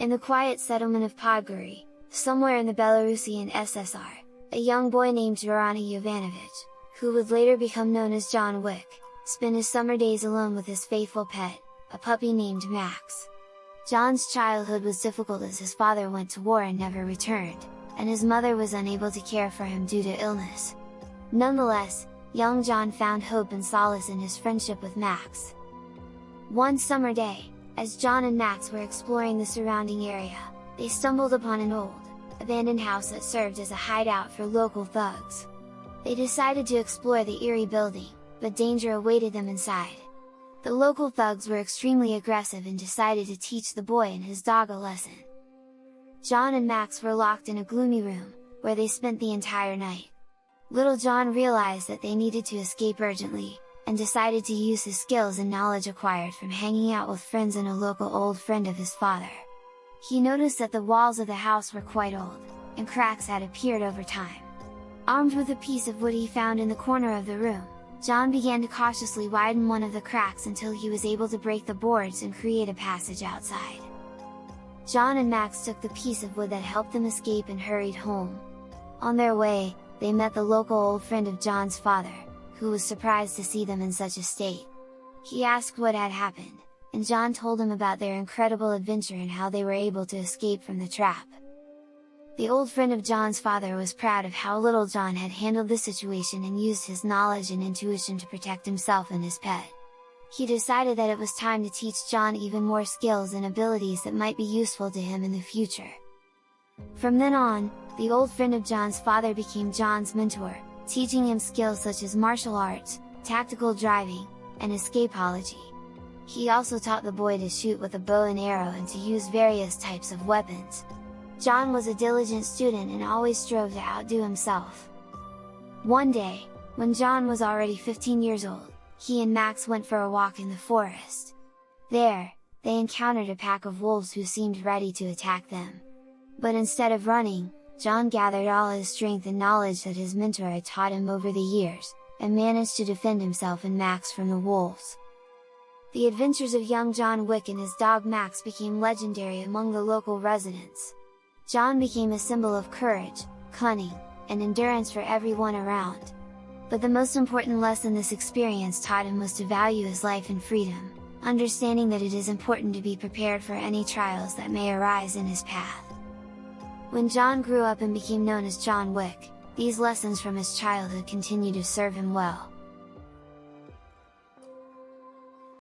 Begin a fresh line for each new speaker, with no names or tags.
In the quiet settlement of Podgorica, somewhere in the Belarusian SSR, a young boy named Zorana Jovanovic, who would later become known as John Wick, spent his summer days alone with his faithful pet, a puppy named Max. John's childhood was difficult as his father went to war and never returned, and his mother was unable to care for him due to illness. Nonetheless, young John found hope and solace in his friendship with Max. One summer day, as John and Max were exploring the surrounding area, they stumbled upon an old, abandoned house that served as a hideout for local thugs. They decided to explore the eerie building, but danger awaited them inside. The local thugs were extremely aggressive and decided to teach the boy and his dog a lesson. John and Max were locked in a gloomy room, where they spent the entire night. Little John realized that they needed to escape urgently, and decided to use his skills and knowledge acquired from hanging out with friends and a local old friend of his father. He noticed that the walls of the house were quite old, and cracks had appeared over time. Armed with a piece of wood he found in the corner of the room, John began to cautiously widen one of the cracks until he was able to break the boards and create a passage outside. John and Max took the piece of wood that helped them escape and hurried home. On their way, they met the local old friend of John's father, who was surprised to see them in such a state. He asked what had happened, and John told him about their incredible adventure and how they were able to escape from the trap. The old friend of John's father was proud of how little John had handled the situation and used his knowledge and intuition to protect himself and his pet. He decided that it was time to teach John even more skills and abilities that might be useful to him in the future. From then on, the old friend of John's father became John's mentor, teaching him skills such as martial arts, tactical driving, and escapology. He also taught the boy to shoot with a bow and arrow and to use various types of weapons. John was a diligent student and always strove to outdo himself. One day, when John was already 15 years old, he and Max went for a walk in the forest. There, they encountered a pack of wolves who seemed ready to attack them. But instead of running, John gathered all his strength and knowledge that his mentor had taught him over the years, and managed to defend himself and Max from the wolves. The adventures of young John Wick and his dog Max became legendary among the local residents. John became a symbol of courage, cunning, and endurance for everyone around. But the most important lesson this experience taught him was to value his life and freedom, understanding that it is important to be prepared for any trials that may arise in his path. When John grew up and became known as John Wick, these lessons from his childhood continued to serve him well.